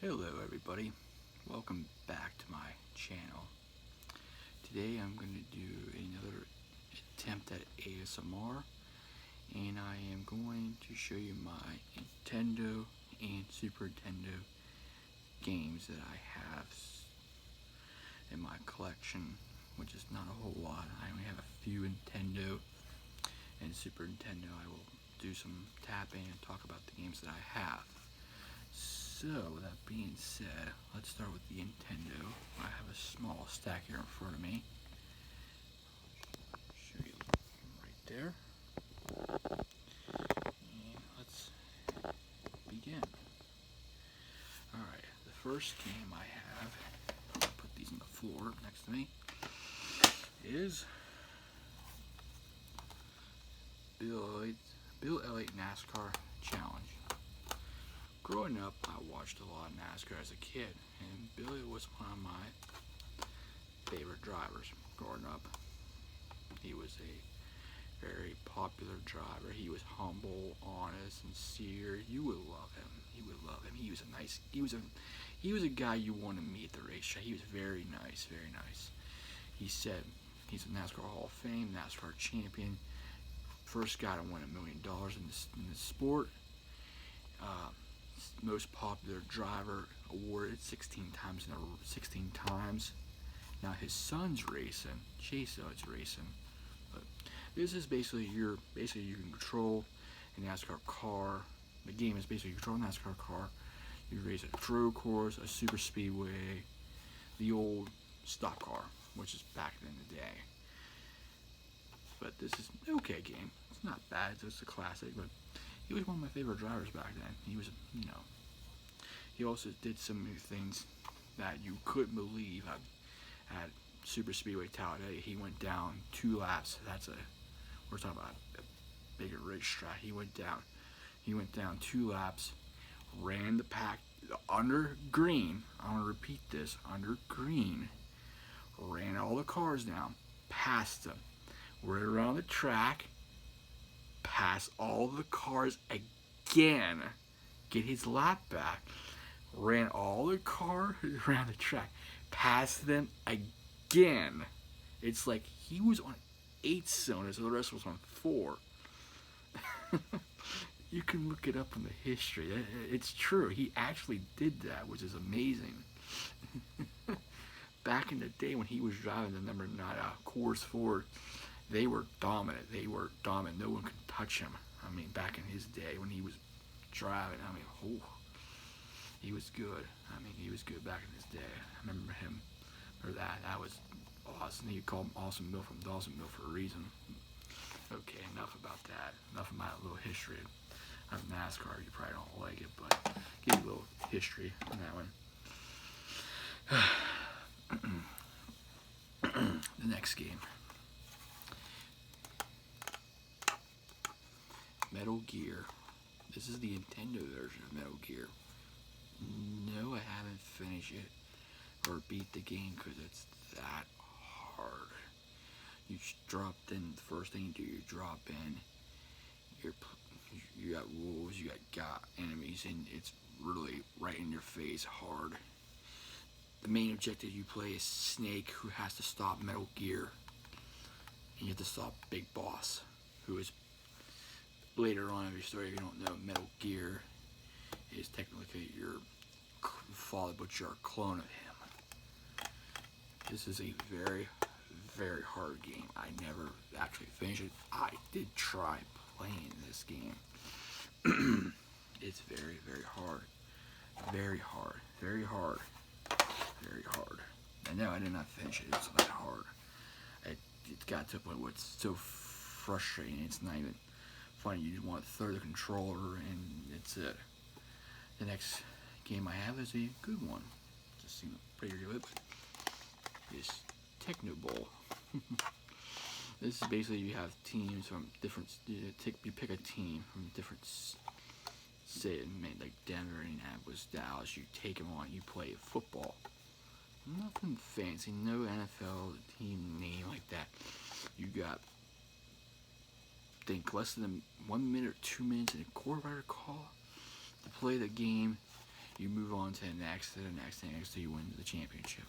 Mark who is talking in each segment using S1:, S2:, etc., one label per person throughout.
S1: Hello everybody, welcome back to my channel. Today I'm going to do another attempt at ASMR, and I am going to show you my Nintendo and Super Nintendo games that I have in my collection, which is not a whole lot. I only have a few Nintendo and Super Nintendo. I will do some tapping and talk about the games that I have. So, with that being said, let's start with the Nintendo. I have a small stack here in front of me. Show you right there. And let's begin. Alright, the first game I have, I'll put these on the floor next to me, is Bill Elliott NASCAR Challenge. Growing up, I watched a lot of NASCAR as a kid, and Billy was one of my favorite drivers growing up. He was a very popular driver. He was humble, honest, sincere. You would love him. You would love him. He was a guy you want to meet at the racetrack. He was very nice, very nice. He said he's a NASCAR Hall of Fame, NASCAR champion, first guy to win $1 million in the sport. Most popular driver, awarded 16 times. Now his son's racing, Chase Elliott's racing. But this is basically you can control a NASCAR car. The game is basically you control a NASCAR car. You race a road course, a super speedway, the old stock car, which is back in the day. But this is an okay game. It's not bad. It's just a classic, but he was one of my favorite drivers back then. He was, he also did some new things that you couldn't believe. At Super Speedway Talladega, he went down 2 laps. We're talking about a bigger racetrack. He went down 2 laps, ran the pack under green. I want to repeat this: under green, ran all the cars down, passed them, went around the track, pass all the cars again, get his lap back, ran all the cars around the track, passed them again. It's like he was on 8 cylinders, so the rest was on 4. You can look it up in the history. It's true. He actually did that, which is amazing. Back in the day when he was driving the number 9 Coors Ford, they were dominant. No one could touch him. I mean, back in his day when he was driving, he was good. He was good back in his day. I remember him for that. That was awesome. He called him Awesome Bill from Dawsonville for a reason. Okay, enough about that. Enough of my little history of NASCAR. You probably don't like it, but give you a little history on that one. The next game. Metal Gear. This is the Nintendo version of Metal Gear. No, I haven't finished it or beat the game because it's that hard. You drop in, the first thing you do, you drop in, you got rules, you got enemies, and it's really right in your face hard. The main objective you play is Snake, who has to stop Metal Gear, and you have to stop Big Boss, who is later on in your story. If you don't know, Metal Gear is technically your father, but you're a clone of him. This is a very, very hard game. I never actually finished it. I did try playing this game. It's very, very hard. Very hard. Very hard. Very hard. I know I did not finish it. It's that hard. It got to a point where it's so frustrating. It's not even funny. You just want to throw the controller and it's it. The next game I have is a good one. Just seems pretty good. Is Techno Bowl. This is basically you have teams from different. You pick a team from different. Say like Denver, Indianapolis, Dallas. You take them on. You play football. Nothing fancy. No NFL team name like that. You got. Think less than 1 minute or 2 minutes and a quarterback call to play the game. You move on to the next, to the next, to the next, till you win the championship.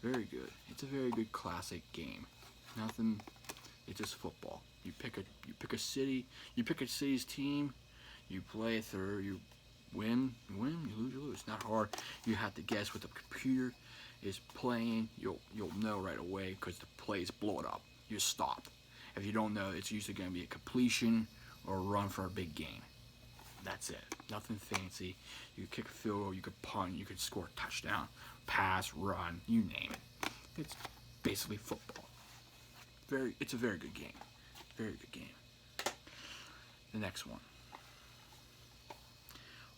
S1: Very good. It's a very good classic game. Nothing. It's just football. You pick a city. You pick a city's team. You play it through. You win. You win. You lose. You lose. It's not hard. You have to guess what the computer is playing. You'll know right away because the plays blow it up. You stop. If you don't know, it's usually going to be a completion or a run for a big gain. That's it. Nothing fancy. You could kick a field goal, you could punt, you could score a touchdown, pass, run, you name it. It's basically football. It's a very good game. Very good game. The next one.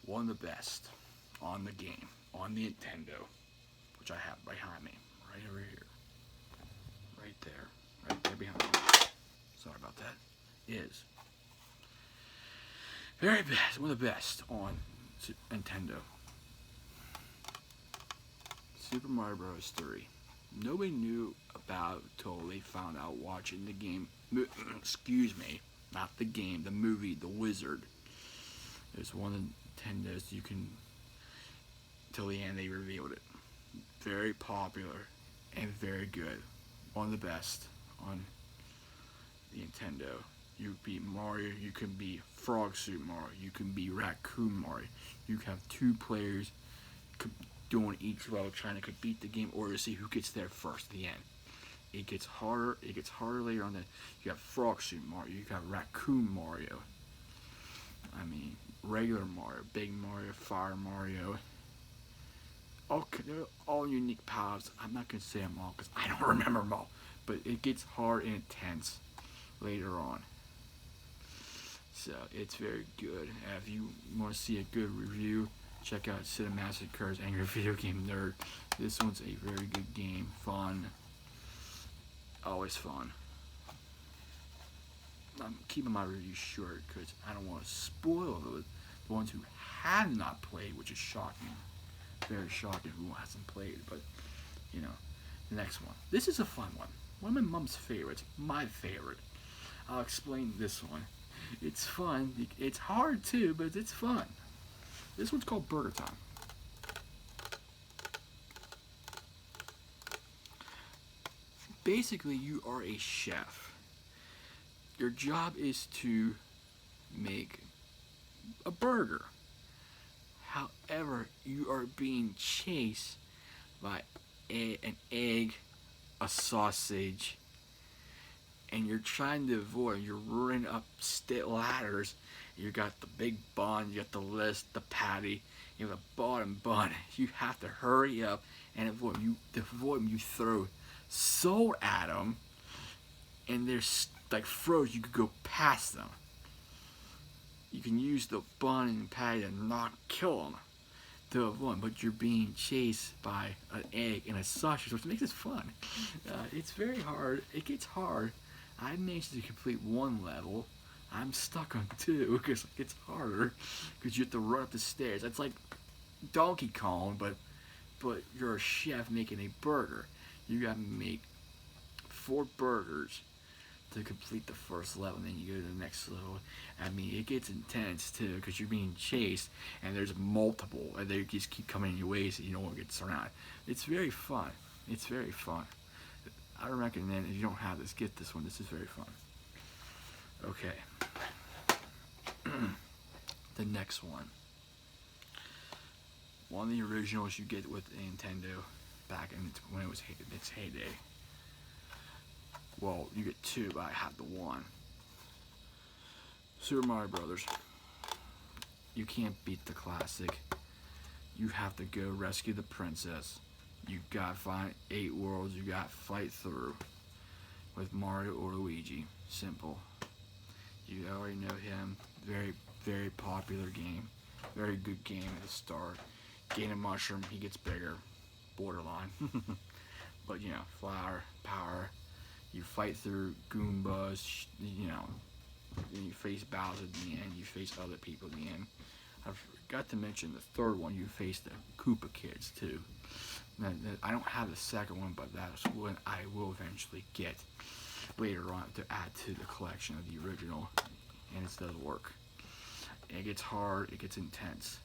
S1: One of the best on the game, on the Nintendo, which I have behind me, right over here. Right there behind me. Sorry about that. Is very best, one of the best on Nintendo. Super Mario Bros. 3. Nobody knew about it until they found out watching the game. Excuse me, not the game, the movie, The Wizard. It's one of Nintendo's you can, till the end they revealed it. Very popular and very good. One of the best on the Nintendo. You be Mario, you can be Frog Suit Mario, you can be Raccoon Mario. You can have two players doing each level trying to beat the game or to see who gets there first at the end. It gets harder later on. You have Frog Suit Mario, you got Raccoon Mario. I mean, regular Mario, Big Mario, Fire Mario. They're all unique powers. I'm not going to say them all because I don't remember them all. But it gets hard and intense later on. So it's very good. If you want to see a good review, check out Cinemassacre's Angry Video Game Nerd. This one's a very good game. Fun. Always fun. I'm keeping my review short because I don't want to spoil the ones who have not played, which is shocking. Very shocking who hasn't played, but you know. The next one. This is a fun one. One of my mom's favorites. My favorite. I'll explain this one. It's fun. It's hard too, but it's fun. This one's called Burger Time. Basically, you are a chef. Your job is to make a burger. However, you are being chased by an egg, a sausage, and you're trying to avoid. You're running up ladders. You got the big bun, you got the lettuce, the patty, you have the bottom bun. You have to hurry up and avoid them. You throw salt at them, and they're like froze. You could go past them. You can use the bun and patty to not kill them to avoid, but you're being chased by an egg and a sausage, which makes it fun. It's very hard. It gets hard. I managed to complete one level. I'm stuck on two because it gets harder because you have to run up the stairs. It's like Donkey Kong, but you're a chef making a burger. You gotta make 4 burgers to complete the first level, and then you go to the next level. I mean, it gets intense too because you're being chased, and there's multiple, and they just keep coming in your ways, and you don't want to get surrounded. It's very fun. It's very fun. I recommend if you don't have this, get this one. This is very fun. Okay. The next one. One of the originals you get with Nintendo back in when it was its heyday. Well, you get 2, but I have the 1. Super Mario Brothers. You can't beat the classic. You have to go rescue the princess. You gotta find 8 worlds. You gotta fight through with Mario or Luigi. Simple. You already know him. Very, very popular game. Very good game at the start. Gain a mushroom, he gets bigger. Borderline. But you know, flower, power. You fight through Goombas, you know. Then you face Bowser at the end. You face other people at the end. I forgot to mention the 3rd one. You face the Koopa Kids too. I don't have the 2nd one, but that's what I will eventually get later on to add to the collection of the original, and it does work. It gets hard, it gets intense.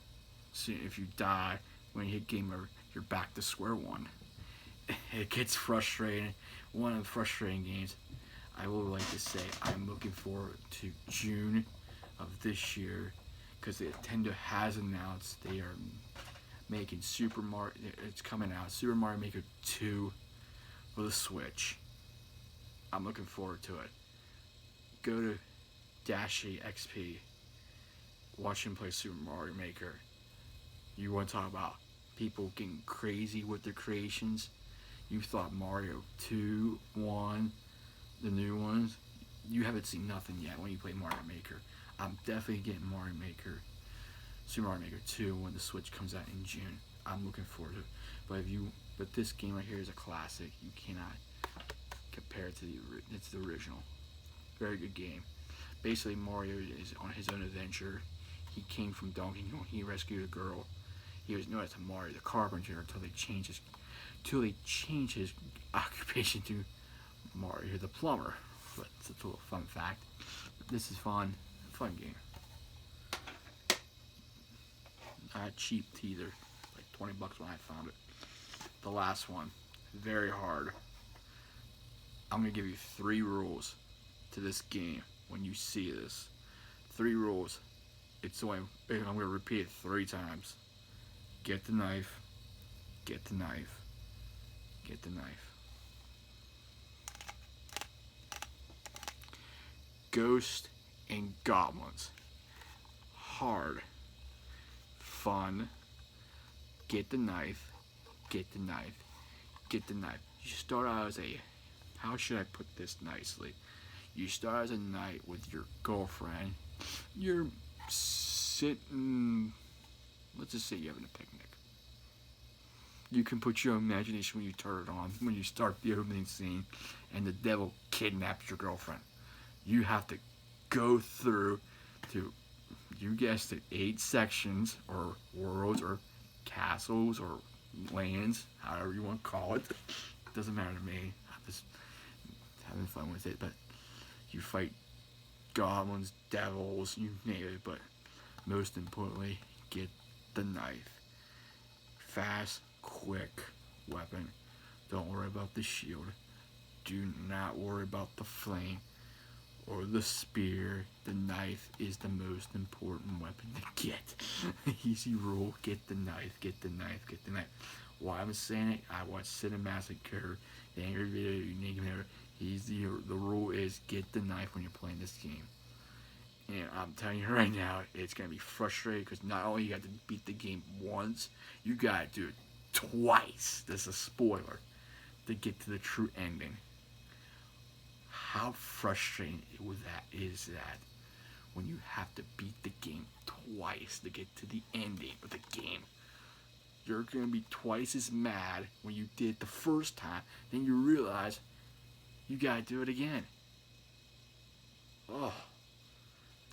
S1: So if you die when you hit game over, you're back to square one. It gets frustrating. One of the frustrating games. I will like to say I'm looking forward to June of this year because Nintendo has announced they are making Super Mario. It's coming out, Super Mario Maker 2 for the Switch. I'm looking forward to it. Go to Dashi XP, watch him play Super Mario Maker. You want to talk about people getting crazy with their creations? You thought Mario 2, 1, the new ones. You haven't seen nothing yet when you play Mario Maker. I'm definitely getting Mario Maker, Super Mario Maker 2 when the Switch comes out in June. I'm looking forward to it. But this game right here is a classic. You cannot compare it to it's the original. Very good game. Basically, Mario is on his own adventure. He came from Donkey Kong. He rescued a girl. He was known as Mario the Carpenter until they changed his occupation to Mario the Plumber. But it's a little fun fact. This is fun game. Not cheap either. Like $20 when I found it. The last one, very hard. I'm gonna give you 3 rules to this game when you see this. 3 rules. I'm gonna repeat it 3 times. Get the knife. Get the knife. Get the knife. Ghosts and goblins. Hard. Fun. Get the knife. Get the knife. Get the knife. You start out as how should I put this nicely? You start as a night with your girlfriend. You're sitting, let's just say you're having a picnic. You can put your imagination when you turn it on, when you start the opening scene, and the devil kidnaps your girlfriend. You have to go through to, you guessed it, 8 sections, or worlds, or castles, or lands, however you want to call it. Doesn't matter to me. I'm just having fun with it, but you fight goblins, devils, you name it, but most importantly, get the knife. Fast, quick weapon. Don't worry about the shield. Do not worry about the flame or the spear. The knife is the most important weapon to get. Easy rule, get the knife, get the knife, get the knife. Why I'm saying it, I watched Cinemassacre, the angry video, you name it. The rule is get the knife when you're playing this game. And I'm telling you right now, it's going to be frustrating because not only you got to beat the game once, you got to do it twice. This is a spoiler to get to the true ending. How frustrating is that when you have to beat the game twice to get to the ending of the game? You're going to be twice as mad when you did it the first time. Then you realize you got to do it again. Oh.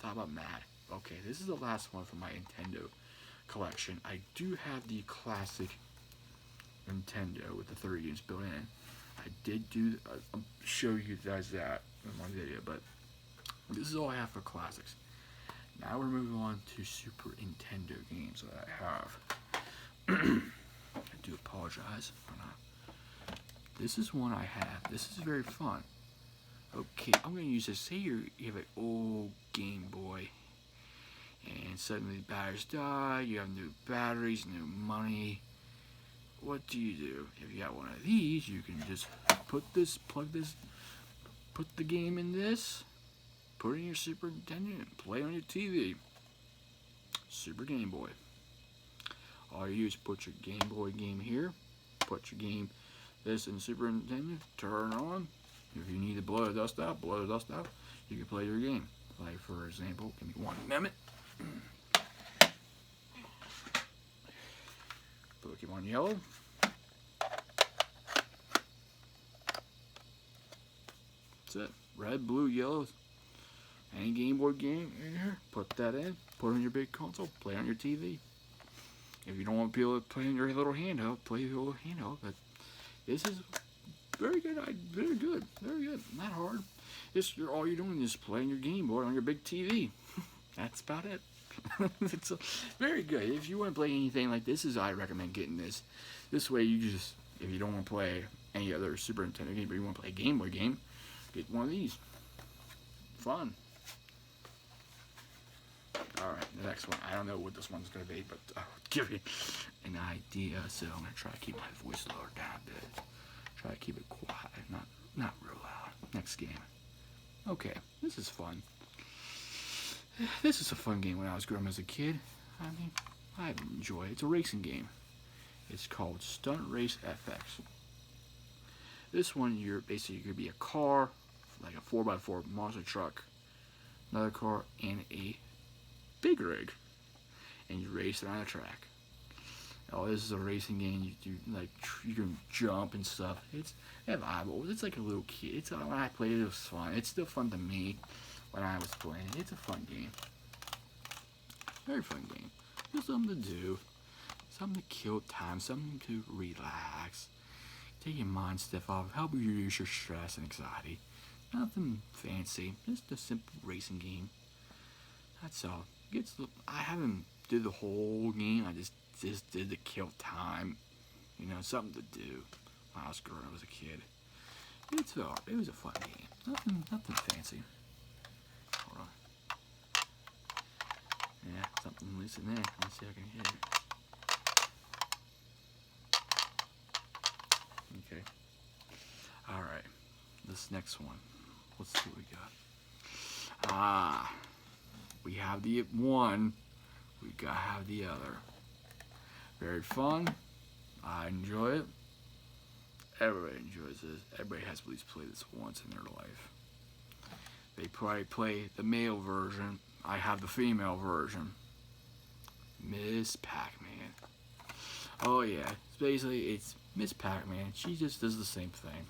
S1: Talk about mad. Okay, this is the last one from my Nintendo collection. I do have the classic Nintendo with the 30 games built in. I did I'll show you guys that in my video, but this is all I have for classics. Now we're moving on to Super Nintendo games that I have. I do apologize for not. This is one I have. This is very fun. Okay, I'm going to use this. Say you have an old Game Boy, and suddenly the batteries die, you have new batteries, new money. What do? If you got one of these, you can just plug the game in this, put it in your Super Nintendo, and play on your TV. Super Game Boy. All you do is put your Game Boy game here, put your game, this in Super Nintendo, turn it on. If you need to blow the dust out, you can play your game. Like, for example, give me 1 minute. Pokemon Yellow. That's it. Red, blue, yellow. Any Game Boy game in here, put that in. Put it on your big console. Play on your TV. If you don't want to be able to play on your little handheld, play your little handheld. But this is very good, very good. Not hard. All you're doing is playing your Game Boy on your big TV. That's about it. It's very good. If you want to play anything like this, I recommend getting this. This way, you just, if you don't want to play any other Super Nintendo game, but you want to play a Game Boy game, get one of these. Fun. Alright, the next one. I don't know what this one's going to be, but I'll give you an idea. So I'm going to try to keep my voice lower down a bit. Try to keep it quiet, not real loud. Next game. Okay, this is fun. This is a fun game when I was growing up as a kid. I mean, I enjoy it. It's a racing game. It's called Stunt Race FX. This one, you're basically going to be a car, like a 4x4 monster truck, another car, and a big rig, and you race around the track. Oh, this is a racing game. You can jump and stuff. I have eyeballs. It's like a little kid. When I played it, it was fun. It's still fun to me when I was playing. It's a fun game. Very fun game. There's something to do, something to kill time, something to relax, take your mind stuff off, help you reduce your stress and anxiety. Nothing fancy. Just a simple racing game. That's all. I haven't did the whole game. I just did to kill time. You know, something to do when I was growing up as a kid. It was a fun game. Nothing fancy. Hold on. Yeah, something loose in there. Let's see if I can hit it. Okay. Alright. This next one. Let's see what we got. We have the one. We gotta have the other. Very fun. I enjoy it. Everybody enjoys this. Everybody has to at least play this once in their life. They probably play the male version. I have the female version. Miss Pac-Man. Oh yeah, it's Miss Pac-Man. She just does the same thing.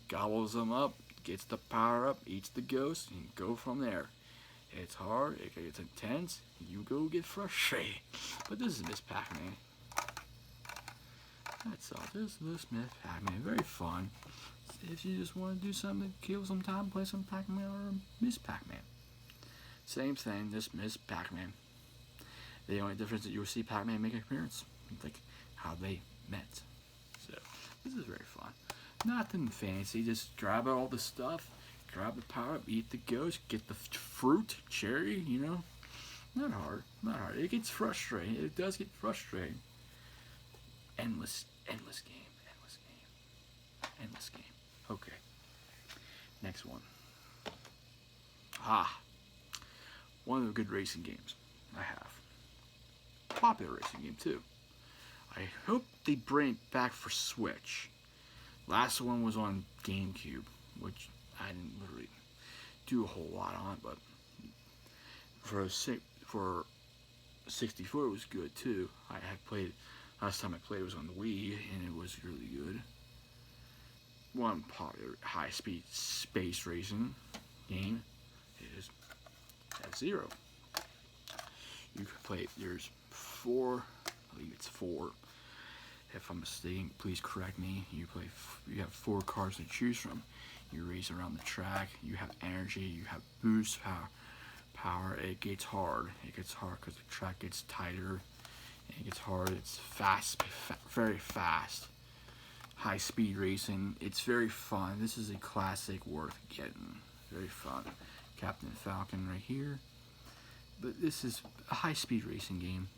S1: Gobbles them up, gets the power up, eats the ghost, and go from there. It's hard, it gets intense, you go get frustrated. But this is Miss Pac-Man. That's all. This is Miss Pac-Man. Very fun. If you just want to do something to kill some time, play some Pac-Man or Miss Pac-Man. Same thing, this Miss Pac-Man. The only difference is that you'll see Pac-Man make an appearance. Like how they met. So, this is very fun. Nothing fancy, just grab all the stuff, grab the power up, eat the ghost, get the fruit, cherry, you know. Not hard. It gets frustrating. It does get frustrating. Endless game. Okay. Next one. One of the good racing games I have. Popular racing game too. I hope they bring it back for Switch. Last one was on GameCube, which I didn't really do a whole lot on, but for 64 it was good too. Last time I played was on the Wii, and it was really good. One popular high-speed space racing game is F-Zero. You can play, there's 4, I believe it's 4. If I'm mistaken, please correct me. You have 4 cars to choose from. You race around the track. You have energy. You have boost power. It gets hard. It gets hard because the track gets tighter. It gets hard. It's fast, very fast. High speed racing. It's very fun. This is a classic worth getting. Very fun. Captain Falcon right here. But this is a high speed racing game.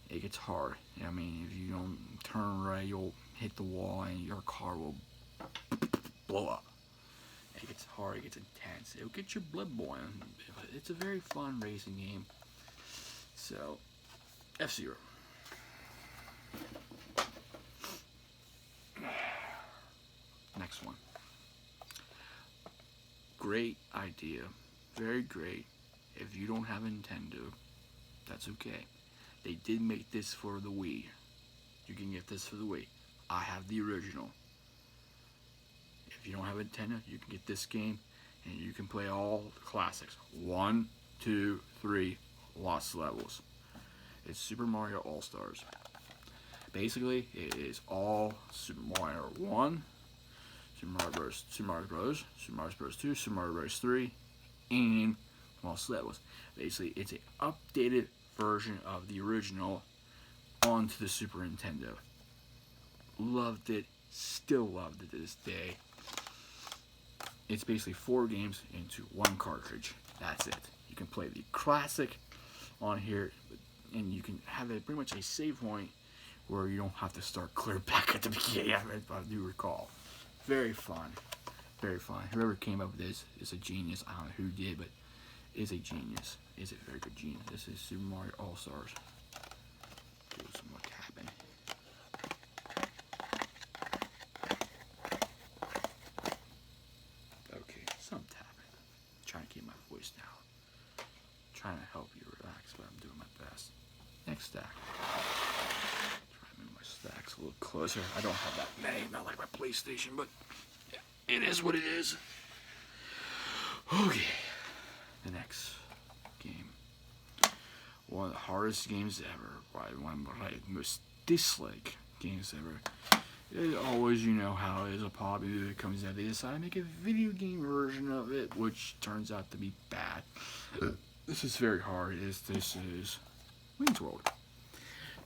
S1: It gets hard. I mean, if you don't turn right, you'll hit the wall and your car will blow up. It gets hard, it gets intense. It'll get your blood boiling. It's a very fun racing game. So, F-Zero. Next one. Great idea. Very great. If you don't have a Nintendo, that's okay. They did make this for the Wii. You can get this for the Wii. I have the original. If you don't have a Nintendo, you can get this game and you can play all the classics. 1, 2, 3, lots of levels. It's Super Mario All-Stars. Basically, it is all Super Mario 1, Super Mario Bros. Super Mario Bros. 2, Super Mario Bros. 3, and Lost Levels. Basically, it's an updated version of the original onto the Super Nintendo. Loved it, still loved it to this day. It's basically 4 games into 1 cartridge. That's it. You can play the classic on here, and you can have it pretty much a save point where you don't have to start clear back at the beginning, if I do recall. Very fun. Very fun. Whoever came up with this is a genius. I don't know who did, but is a genius. Is a very good genius. This is Super Mario All-Stars. Do some more tapping. Okay, some tapping. I'm trying to keep my voice down. Trying to help you relax, but I'm doing my best. Next stack. Try to move my stacks a little closer. I don't have that many, not like my PlayStation, but it is what it is. Okay, the next game. One of the hardest games ever. Probably one of my most dislike games ever. It always, you know how it is, a hobby that comes out. They decide to make a video game version of it, which turns out to be bad. This is very hard. This is Wayne's World.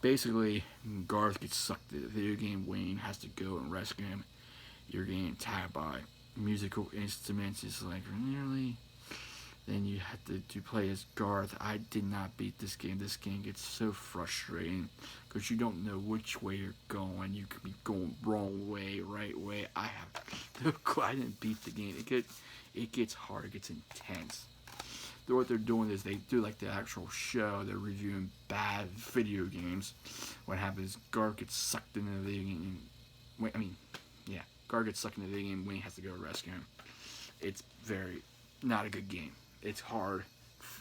S1: Basically, Garth gets sucked into the video game. Wayne has to go and rescue him. You're getting attacked by musical instruments. It's like, really? Then you have to play as Garth. I did not beat this game. This game gets so frustrating because you don't know which way you're going. You could be going wrong way, right way. I didn't beat the game. It gets hard. It gets intense. What they're doing is they do like the actual show. They're reviewing bad video games. What happens? Garth gets sucked into the video game. Garth gets sucked into the video game. Wayne has to go rescue him. It's very not a good game. It's hard.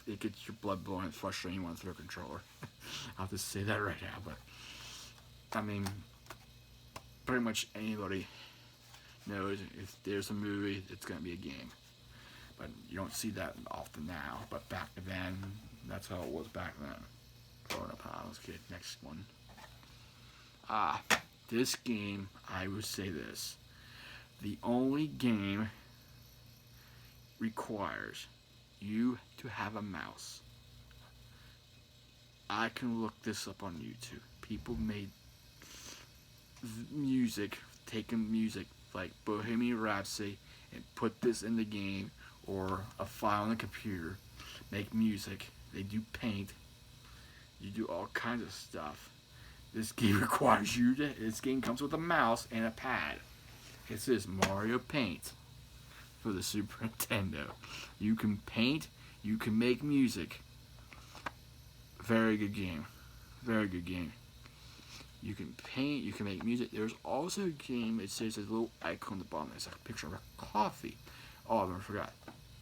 S1: It gets your blood boiling. It's frustrating. You want to throw a controller. I'll have to say that right now, but I mean, pretty much anybody knows if there's a movie, it's gonna be a game. But you don't see that often now. But back then, that's how it was back then. Growing up, I was a kid. Next one. This game, I would say this. The only game requires you to have a mouse. I can look this up on YouTube. People made music, taking music like Bohemian Rhapsody and put this in the game, or a file on the computer, make music. They do paint. You do all kinds of stuff. This game requires you to. This game comes with a mouse and a pad. It says Mario Paint for the Super Nintendo. You can paint. You can make music. Very good game. Very good game. You can paint. You can make music. There's also a game. It says a little icon on the bottom. It's like a picture of a coffee. Oh, I forgot.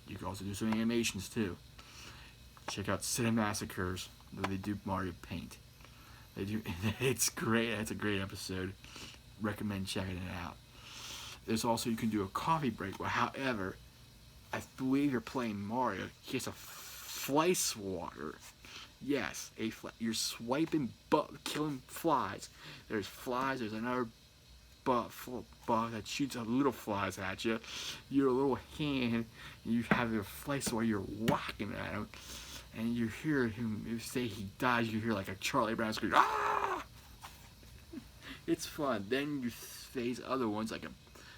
S1: You can also do some animations too. Check out Cinemassacres. They do Mario Paint. They do. It's great. It's a great episode. Recommend checking it out. There's also, you can do a coffee break. Well, however, I believe you're playing Mario. He has a fly swatter. Yes, you're swiping, killing flies. There's flies. There's another bug that shoots little flies at you. Your little hand, you have your fly swatter. You're whacking at him, and you hear him. If say he dies, you hear like a Charlie Brown scream. Ah! It's fun. Then you face other ones like a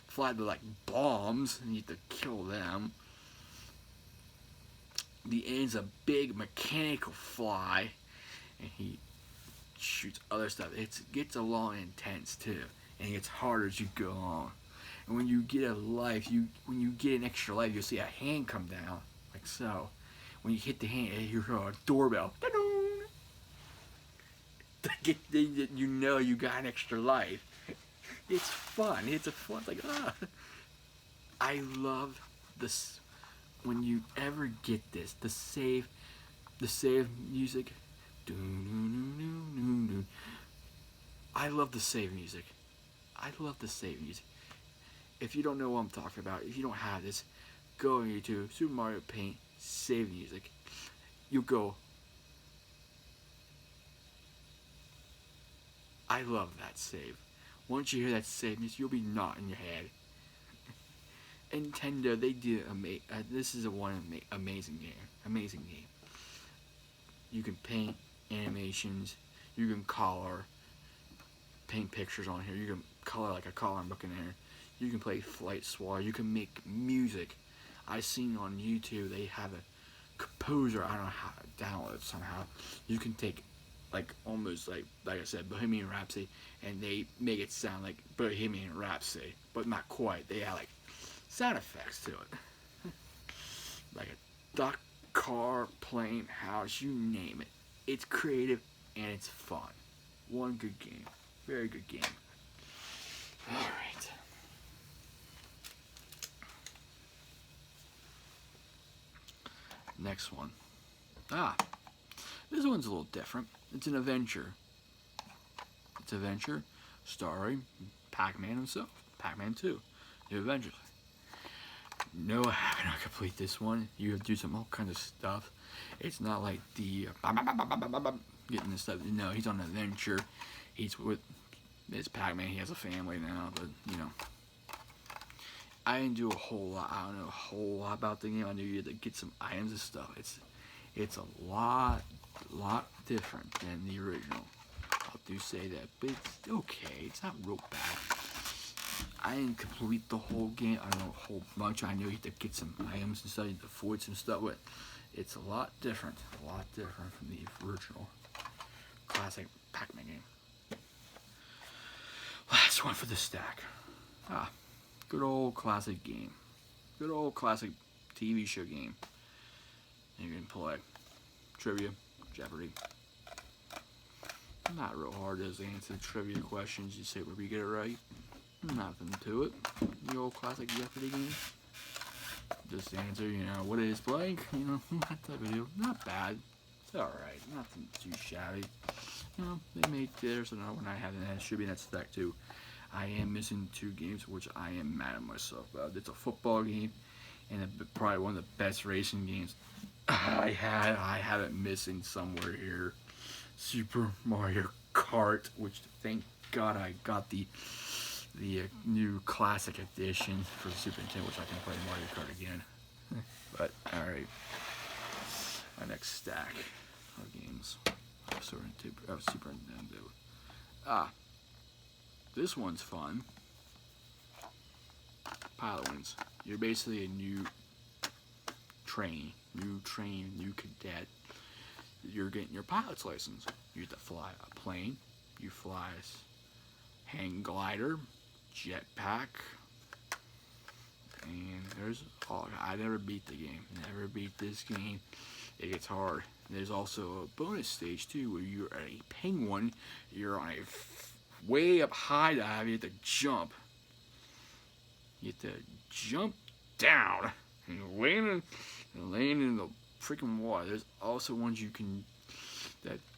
S1: fly that like bombs, and you have to kill them. The end's a big mechanical fly, and he shoots other stuff. It gets a lot intense too, and it gets harder as you go on. And when you get a life, when you get an extra life, you'll see a hand come down, like so. When you hit the hand, you hear a doorbell. You know you got an extra life. It's fun. It's like I love this. When you ever get this, the save music. I love the save music. I love the save music. If you don't know what I'm talking about, if you don't have this, go on YouTube, Super Mario Paint, save music. You go. I love that save. Once you hear that save music, you'll be nodding your head. Nintendo, they did this is amazing game. Amazing game. You can paint animations. You can color, paint pictures on here. You can color like a coloring book in there. You can play Flight Swatter. You can make music. I seen on YouTube they have a composer. I don't know how to download it somehow. You can take like almost like I said, Bohemian Rhapsody, and they make it sound like Bohemian Rhapsody, but not quite. They add like sound effects to it, like a duck, car, plane, house, you name it. It's creative and it's fun. One good game, very good game. All right. Next one. This one's a little different. It's an adventure. It's an adventure starring Pac-Man himself. Pac-Man 2. New Adventures. No, I have to complete this one. You have to do some all kinds of stuff. It's not like the getting this stuff. No, he's on an adventure. He's with it's Pac-Man. He has a family now, but you know. I didn't do a whole lot. I don't know a whole lot about the game. I knew you had to get some items and stuff. It's a lot different than the original. I'll do say that, but it's okay. It's not real bad. I didn't complete the whole game. I don't know a whole bunch. I know you have to get some items and stuff, you have to avoid some stuff, but it's a lot different. A lot different from the original classic Pac-Man game. Last one for the stack. Good old classic game. Good old classic TV show game. And you can play trivia, Jeopardy. Not real hard to answer the trivia questions. You say where you get it right. Nothing to it. The old classic Jeopardy game. Just answer, you know, what is blank, you know, that type of deal. Not bad. It's alright. Nothing too shabby. You know, they made theirs, and when I have it, it should be in that stack too. I am missing 2 games, which I am mad at myself about. It's a football game, and probably one of the best racing games I have it missing somewhere here. Super Mario Kart, which thank God I got the new classic edition for the Super Nintendo, which I can play Mario Kart again. But alright, our next stack of games of Super Nintendo. This one's fun. Pilot Wings. You're basically a new cadet. You're getting your pilot's license. You have to fly a plane. You fly a hang glider, jetpack, and there's I never beat the game. Never beat this game. It gets hard. There's also a bonus stage too, where you're a penguin. You're on a way up high dive. You have to jump. You have to jump down and land in the freaking water. There's also ones you can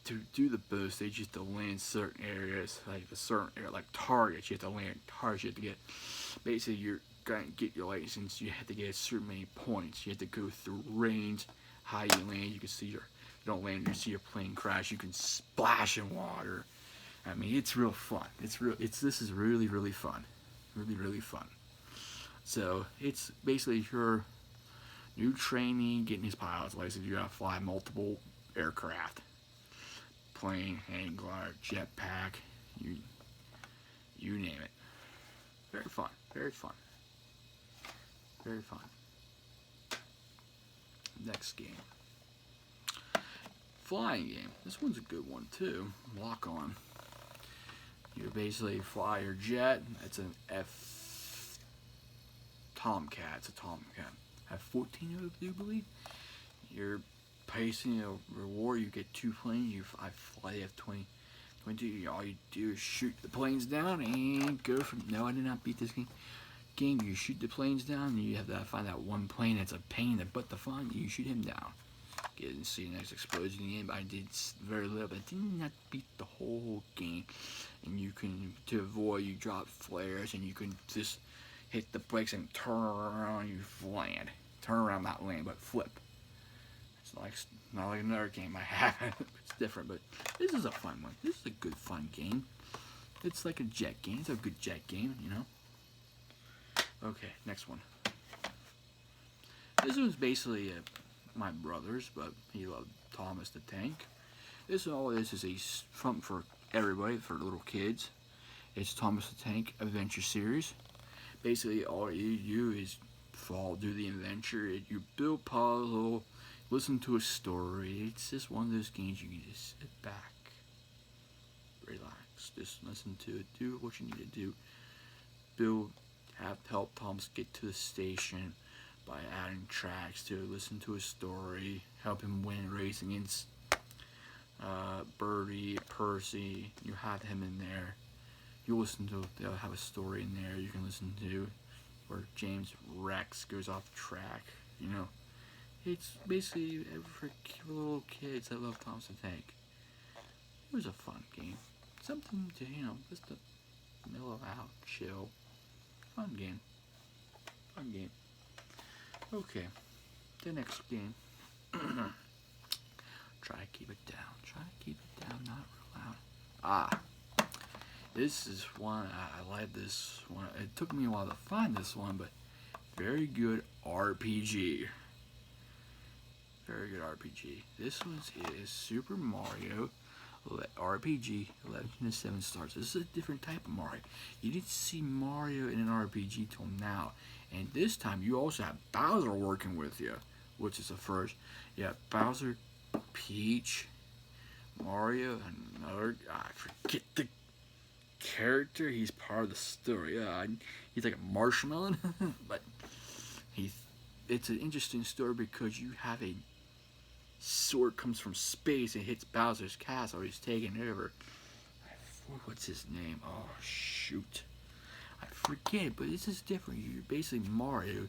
S1: to do the bonus stage. You have to land certain areas, like a certain area, like targets. You have to land targets. You have to get basically you're gonna get your license. You have to get a certain many points. You have to go through range. How you land, you can see you don't land. You see your plane crash. You can splash in water. I mean, it's real fun. This is really fun. Really fun. So it's basically your new trainee getting his pilot's license. You gotta fly multiple aircraft, plane, hang glider, jetpack, you name it. Very fun. Very fun. Next game. Flying game. This one's a good one too. Lock On. You basically fly your jet. It's an Tomcat. It's a Tomcat. F-14, I do believe. You're pacing a reward. You get 2 planes. I fly the F-22. All you do is shoot the planes down and go from. No, I did not beat this game. You shoot the planes down. And you have to find that one plane that's a pain in the butt to find. You shoot him down. Get and see a nice explosion in the end. But I did very little, but I did not beat the whole game. And you can, to avoid, you drop flares, and you can just hit the brakes and turn around. You land. Turn around, not land, but flip. It's not like another game I have. It's different, but this is a fun one. This is a good fun game. It's like a jet game. It's a good jet game, you know. Okay, next one. This one's basically my brother's, but he loved Thomas the Tank. This all is a fun for everybody, for little kids. It's Thomas the Tank Adventure Series. Basically, all you do is do the adventure. You build puzzle, listen to a story. It's just one of those games you can just sit back, relax, just listen to it, do what you need to do. Build, have help Thomas get to the station by adding tracks to it, listen to a story, help him win a race against Birdie, Percy. You have him in there. You listen to, they'll have a story in there you can listen to where James Rex goes off track, you know. It's basically for little kids that love Thomas the Tank. It was a fun game. Something to, you know, just to mellow out, chill. Fun game. Fun game. Okay, the next game. Try to keep it down. Try to keep it down, not real loud. This is one, I like this one. It took me a while to find this one, but very good RPG. Very good RPG. This one is Super Mario RPG 11 to 7 stars. This is a different type of Mario. You didn't see Mario in an RPG till now. And this time you also have Bowser working with you, which is the first. You have Bowser, Peach, Mario, another, I forget the character. He's part of the story. He's like a marshmallow, but it's an interesting story because you have a sword comes from space and hits Bowser's castle. He's taking over. What's his name? Oh shoot, I forget. But this is different. You're basically Mario,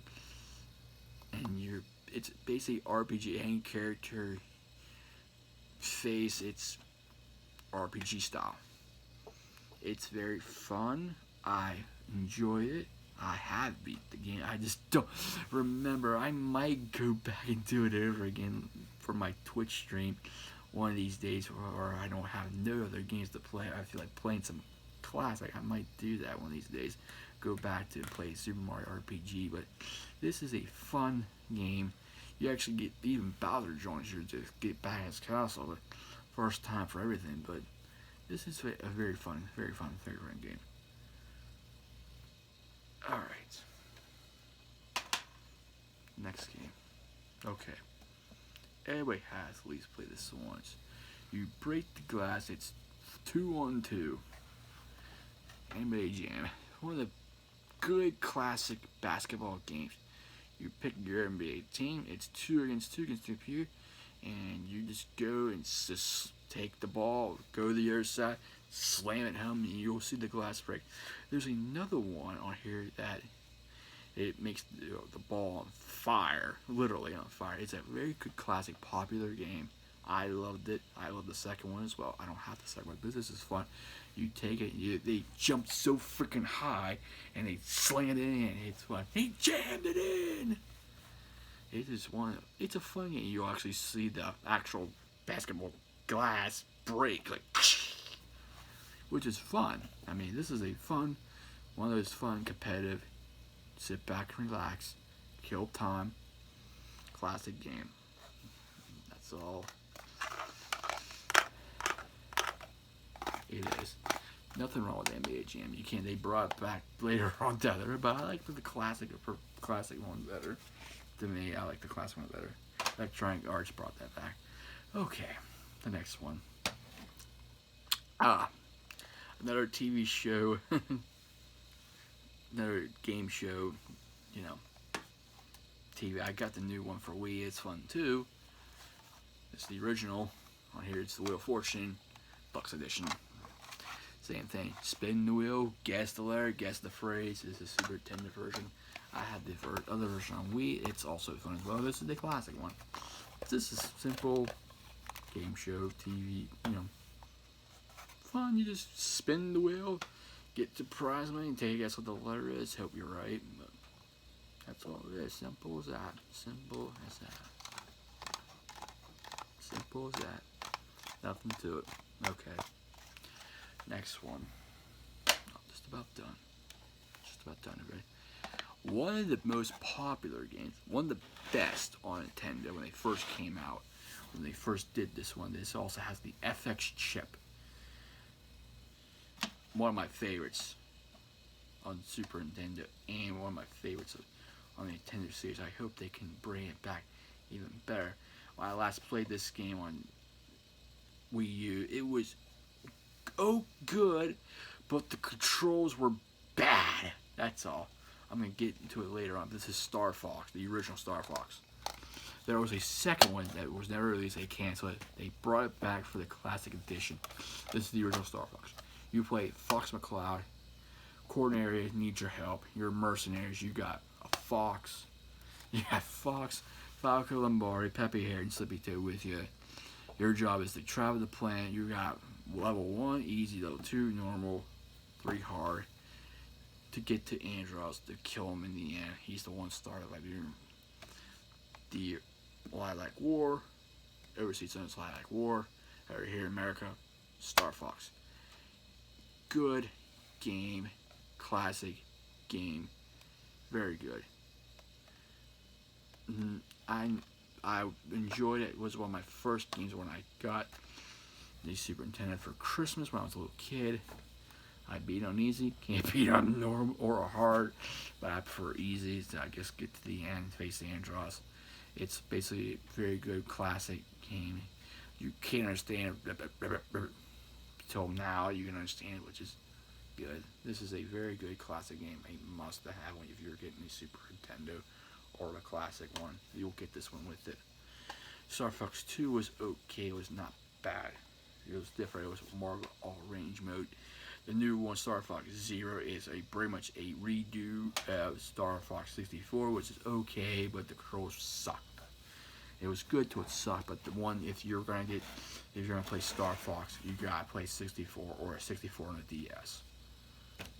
S1: and it's basically RPG. Any character face, it's RPG style. It's very fun. I enjoy it. I have beat the game. I just don't remember. I might go back and do it over again for my Twitch stream one of these days, or I don't have no other games to play. I feel like playing some classic. I might do that one of these days. Go back to play Super Mario RPG. But this is a fun game. You actually get even Bowser joins you to get back his castle. But first time for everything. But this is a very fun game. Alright. Next game. Okay. Everybody has at least played this once. You break the glass, it's 2-on-2. NBA Jam. One of the good classic basketball games. You pick your NBA team, it's 2 against 2 against the computer, and you just go and just take the ball, go to the other side, slam it home, and you'll see the glass break. There's another one on here that it makes the ball on fire, literally on fire. It's a very good classic popular game. I loved it. I love the second one as well. I don't have the second one, but this is fun. You take it, they jump so freaking high, and they slam it in, and it's fun. He jammed it in! It's a fun game. You'll actually see the actual basketball glass break, like, which is fun. I mean, this is a fun, one of those fun, competitive, sit back and relax, kill time, classic game. That's all it is. Nothing wrong with NBA Jam. They brought it back later on down there, but I like the classic one better. To me, I like the classic one better. Electronic Arts brought that back. Okay, the next one. Another TV show, another game show, you know, TV. I got the new one for Wii. It's fun too. It's the original. On here, it's the Wheel of Fortune, Bucks Edition. Same thing. Spin the wheel, guess the letter, guess the phrase. This is the Super Nintendo version. I had the other version on Wii. It's also fun as well. This is the classic one. This is simple game show, TV, you know, fun. You just spin the wheel, get the prize money, and take a guess what the letter is. Hope you're right. But that's all it is. Simple as that. Simple as that. Simple as that. Nothing to it. Okay. Next one. I'm just about done. Just about done already. one of the most popular games, one of the best on Nintendo when they first came out, when they first did this one. This also has the FX chip. One of my favorites on Super Nintendo, and one of my favorites on the Nintendo series. I hope they can bring it back even better. When I last played this game on Wii U, it was good, but the controls were bad. That's all. I'm going to get into it later on. This is Star Fox, the original Star Fox. There was a second one that was never released. They canceled it. They brought it back for the classic edition. This is the original Star Fox. You play Fox McCloud. Cornelia needs your help. You're mercenaries. You got a Fox. You got Fox, Falco Lombardi, Peppy Hare, and Slippy Toe with you. Your job is to travel the planet. You got level 1, easy, level 2, normal, 3, hard. To get to Andros to kill him in the end. He's the one started like the Lilac War, overseas known as Lilac War. Over here in America, Star Fox. Good game, classic game, very good. I enjoyed it. It was one of my first games when I got the Super Nintendo for Christmas when I was a little kid. I beat on easy, can't beat on normal or hard, but I prefer easy to I guess get to the end, face the Andros. It's basically a very good classic game. You can't understand until now. You can understand, which is good. This is a very good classic game. A must to have when if you're getting the Super Nintendo or the classic one. You'll get this one with it. Star Fox 2 was okay. It was not bad. It was different. It was more all range mode. The new one, Star Fox Zero, is pretty much a redo of Star Fox 64, which is okay, but the controls sucked. It was good till it sucked, but the one if you're gonna play Star Fox, you gotta play 64 or a 64 on a DS.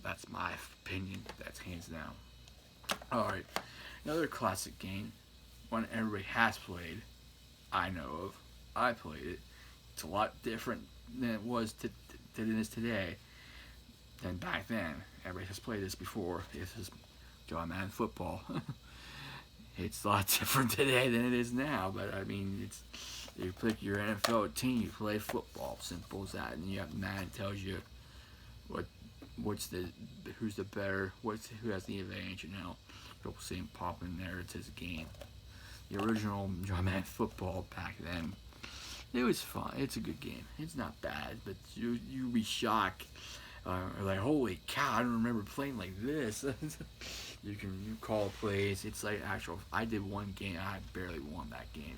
S1: That's my opinion. That's hands down. All right, another classic game, one everybody has played. I know of. I played it. It's a lot different than it was than it is today. Than back then. Everybody has played this before. This is Jumpman Football. It's a lot different today than it is now, but I mean, it's you pick your NFL team, you play football, simple as that, and you have Madden tells you who's the better, who has the advantage. You know, people see him pop in there. It's his game. The original Jumpman Football back then, it was fun. It's a good game. It's not bad, but you'd be shocked. Like, holy cow, I don't remember playing like this. you call plays. It's like actual. I did one game. I barely won that game.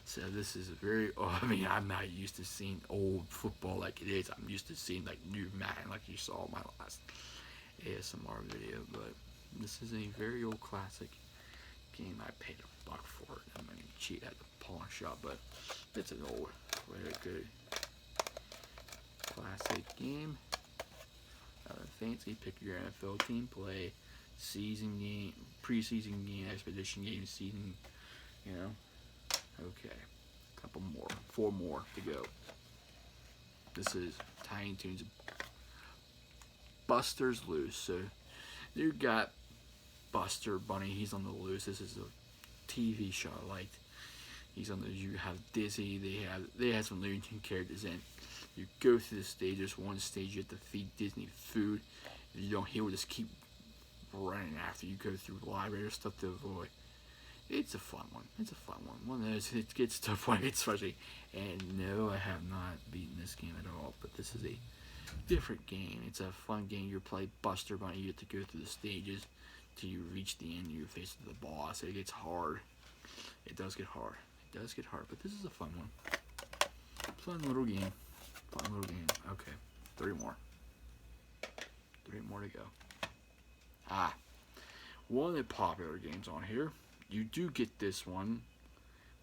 S1: So this is a very. I mean, I'm not used to seeing old football like it is. I'm used to seeing like new Madden, like you saw in my last ASMR video. But this is a very old classic game. I paid $1 for it. I'm gonna cheat at the pawn shop, but it's an old, very good. Classic game. Fancy. Pick your NFL team. Play season game, preseason game, expedition game, season. You know. Okay. Couple more. 4 more to go. This is Tiny Toons. Buster's Loose. So you got Buster Bunny. He's on the loose. This is a TV show I liked. He's on the. You have Dizzy. They have some Looney Tunes characters in. You go through the stages. One stage you have to feed Disney food. If you don't, he will just keep running after you. Go through the library or stuff to avoid. It's a fun one. One of those, it gets to a point it's frustrating. And no, I have not beaten this game at all. But this is a different game. It's a fun game. You play Buster Bunny. You have to go through the stages till you reach the end. You face the boss. It gets hard. It does get hard. But this is a fun one. Fun little game. Okay, 3 more. 3 more to go. One of the popular games on here. You do get this one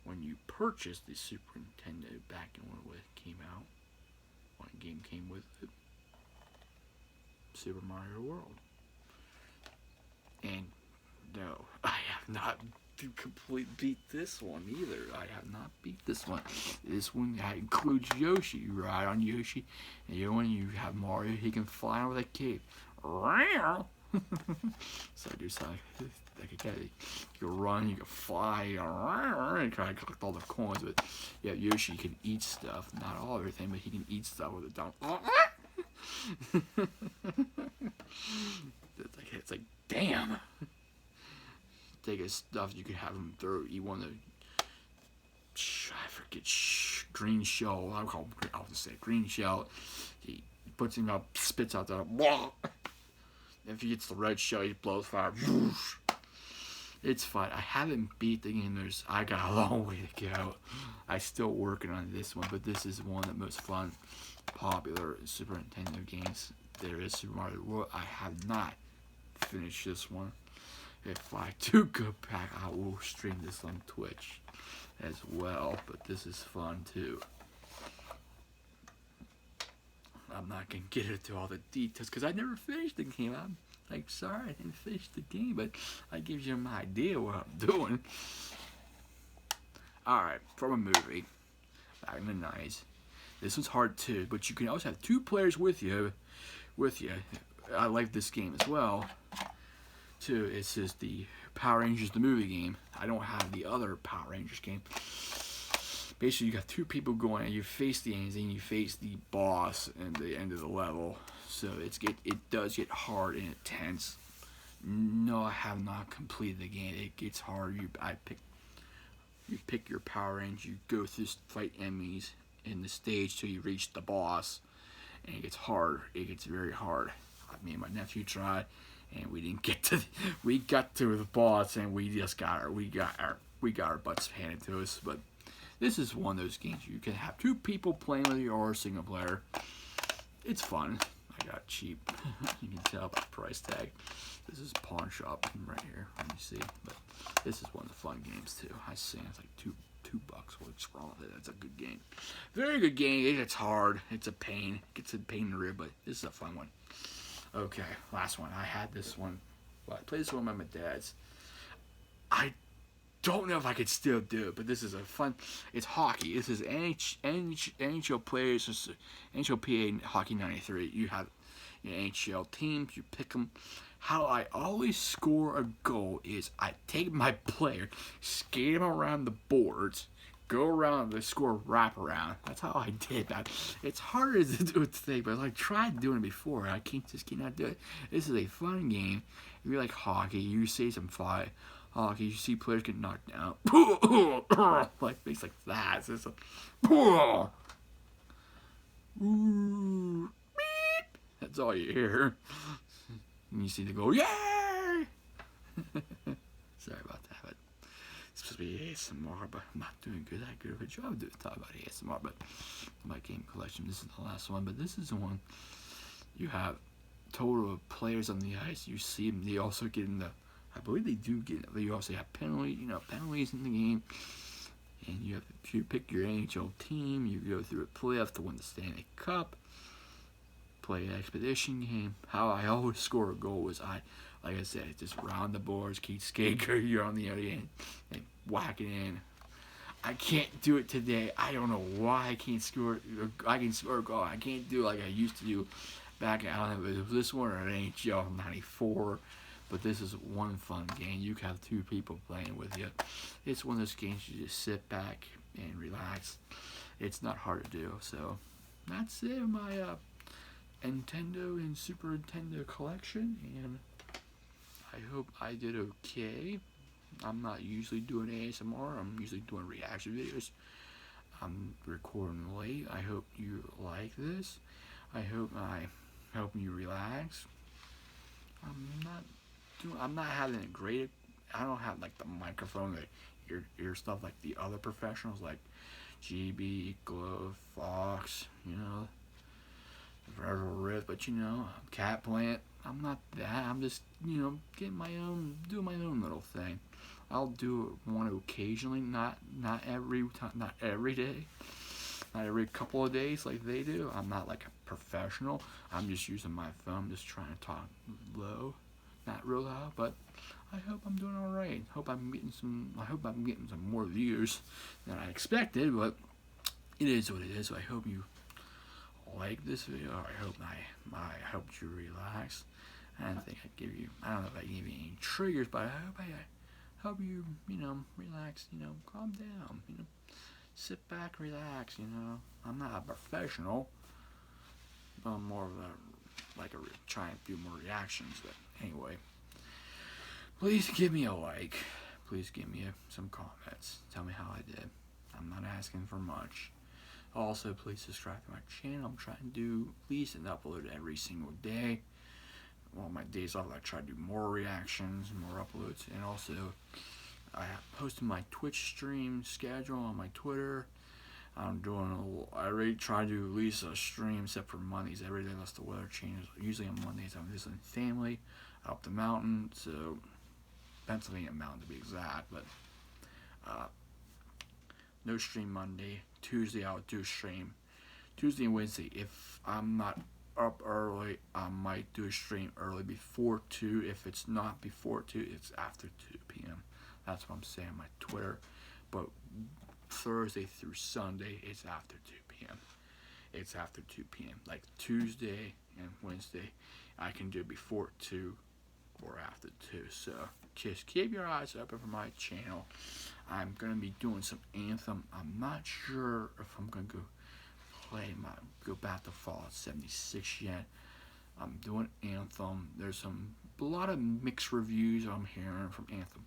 S1: when you purchase the Super Nintendo back in when it came out. One game came with it. Super Mario World. And no, I have not beat this one either. I have not beat this one. This one includes Yoshi. You ride on Yoshi, and when you have Mario, he can fly with a cape. So just like again, you can run, you can fly, you can kind of collect all the coins. But yeah, Yoshi can eat stuff, not all everything, but he can eat stuff with a down. It's like damn. Take his stuff, you could have him eat one of the, I forget, green shell. I'll just say green shell. He puts him up, spits out the. If he gets the red shell, he blows fire. It's fun. I haven't beat the game. I got a long way to go. I'm still working on this one, but this is one of the most fun, popular Super Nintendo games there is. Super Mario World. I have not finished this one. If I do go back, I will stream this on Twitch as well. But this is fun too. I'm not gonna get into all the details because I never finished the game. I'm like, sorry, I didn't finish the game, but I give you an idea what I'm doing. Alright, from a movie back in the 90s. This was hard too, but you can also have 2 players with you. I like this game as well. Too. It's just the Power Rangers the movie game. I don't have the other Power Rangers game. Basically, you got 2 people going, and you face the aliens, and you face the boss at the end of the level. So it does get hard and intense. No, I have not completed the game. It gets hard. You pick your Power Rangers. You go through fight enemies in the stage till you reach the boss, and it gets hard. It gets very hard. Me and my nephew tried, and we didn't get to. We got to the boss, and we got our butts handed to us, but. This is one of those games you can have 2 people playing with you or a single player. It's fun. I got cheap. You can tell by the price tag. This is Pawn Shop right here. Let me see. But this is one of the fun games too. I say it's like $2. What's wrong with it? That's a good game. Very good game. It's hard. It's a pain. It gets a pain in the rib, but this is a fun one. Okay, last one. I had this one. Well, I played this one by my dad's. I don't know if I could still do it, but this is a fun. It's hockey. This is NHL players, NHLPA Hockey 93. You have your NHL teams. You pick them. How I always score a goal is I take my player, skate him around the boards, go around the score wraparound. That's how I did that. It's harder to do it today, but I tried doing it before. I cannot do it. This is a fun game. If you like hockey, you see some fly. Hockey, you see players get knocked out. Like things like that. So it's a, that's all you hear. And you see the go, yay! Sorry about that, but it's supposed to be ASMR, but I'm not doing that good of a job talking about ASMR. But my game collection, this is the last one, but this is the one you have total of players on the ice. You see them, they also get in the, I believe they also have penalties in the game. And if you pick your NHL team, you go through a playoff to win the Stanley Cup. Play an expedition game. How I always score a goal is like I said, just round the boards, keep skating, you're on the other end, and whack it in. I can't do it today. I don't know why I can't score. I can score a goal. I can't do it like I used to do back in, I don't know if it was this one or an NHL 94. But this is one fun game. You can have 2 people playing with you. It's one of those games you just sit back and relax. It's not hard to do. So that's it. My Nintendo and Super Nintendo collection, and I hope I did okay. I'm not usually doing ASMR. I'm usually doing reaction videos. I'm recording late. I hope you like this. I hope I help you relax. I'm not having a great. I don't have like the microphone, the ear stuff like the other professionals like GB, Glow, Fox, Forever Rift, but Cat Plant. I'm not that. I'm just getting doing my own little thing. I'll do one occasionally, not every time, not every day, not every couple of days like they do. I'm not like a professional. I'm just using my phone, just trying to talk low, not real loud, but I hope I'm doing all right. I hope I'm getting some more views than I expected, but it is what it is. So I hope you like this video. I hope I helped you relax. I don't think I'd give you, I don't know if I gave you any triggers, but I hope I help you, relax, calm down, sit back, relax, I'm not a professional, but I'm more of a, like a, try and do more reactions, but anyway. Please give me a like. Please give me some comments. Tell me how I did. I'm not asking for much. Also, please subscribe to my channel. I'm trying to do at least an upload every single day. Well, my days off, I try to do more reactions, more uploads, and also I posted my Twitch stream schedule on my Twitter. I already try to do at least a stream, except for Mondays. Every day unless the weather changes. Usually on Mondays, I'm visiting family up the mountain, so Pennsylvania mountain to be exact. But no stream Monday. Tuesday I'll do a stream. Tuesday and Wednesday, if I'm not up early, I might do a stream early before 2. If it's not before 2, it's after 2 p.m. That's what I'm saying on my Twitter. But Thursday through Sunday, it's after 2 p.m. It's after 2 p.m. Like Tuesday and Wednesday, I can do before 2 or after 2. So just keep your eyes open for my channel. I'm going to be doing some Anthem. I'm not sure if I'm going to go back to Fallout 76 yet. I'm doing Anthem. There's a lot of mixed reviews I'm hearing from Anthem.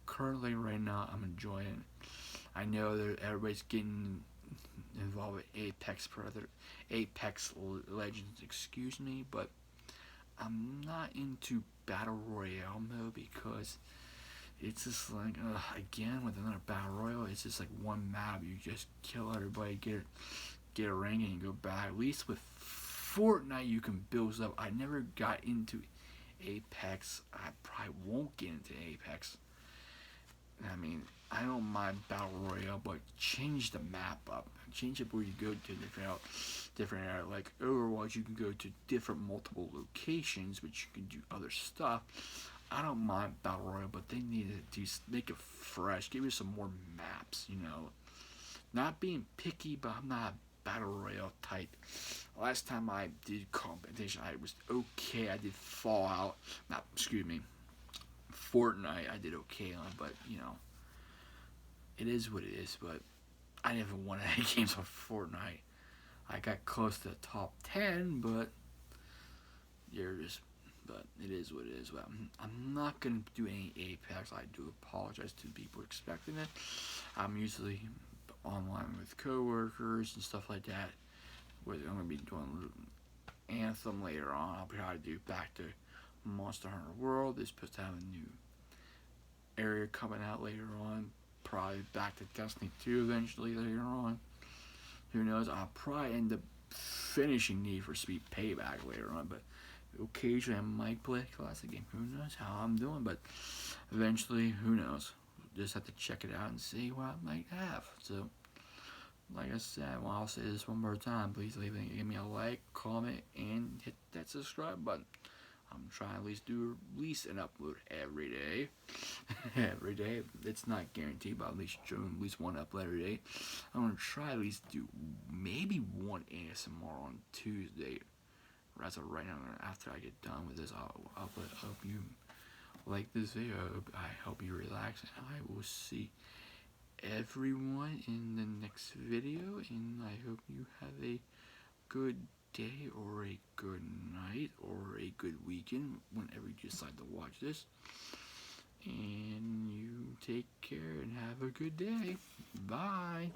S1: Currently, right now, I'm enjoying it. I know that everybody's getting involved with Apex Legends, excuse me, but I'm not into Battle Royale mode because it's just like, again, with another Battle Royale, it's just like one map. You just kill everybody, get a rank, and go back. At least with Fortnite, you can build up. I never got into Apex. I probably won't get into Apex. I mean, I don't mind Battle Royale, but change the map up. Change it where you go to different area. Like Overwatch, you can go to different multiple locations, which you can do other stuff. I don't mind Battle Royale, but they need to make it fresh. Give me some more maps, Not being picky, but I'm not a Battle Royale type. Last time I did competition, I was okay. I did Fortnite, I did okay on, but it is what it is. But I never won any games on Fortnite. I got close to the top 10, but but it is what it is. But I'm not gonna do any Apex. I do apologize to people expecting it. I'm usually online with coworkers and stuff like that. I'm gonna be doing Anthem later on. I'll probably do back to Monster Hunter World. They're supposed to have a new area coming out later on. Probably back to Destiny 2 eventually later on. Who knows? I'll probably end up finishing Need for Speed Payback later on, but occasionally I might play a classic game. Who knows how I'm doing, but eventually, who knows? Just have to check it out and see what I might have. So, like I said, well, I'll say this one more time. Please give me a like, comment, and hit that subscribe button. I'm trying to at least an upload every day. Every day. It's not guaranteed, but at least one upload every day. I'm going to try at least do maybe one ASMR on Tuesday. As of right now, after I get done with this, I'll upload. I hope you like this video. I hope you relax, and I will see everyone in the next video, and I hope you have a good day or a good night or a good weekend whenever you decide to watch this. And you take care and have a good day. Bye.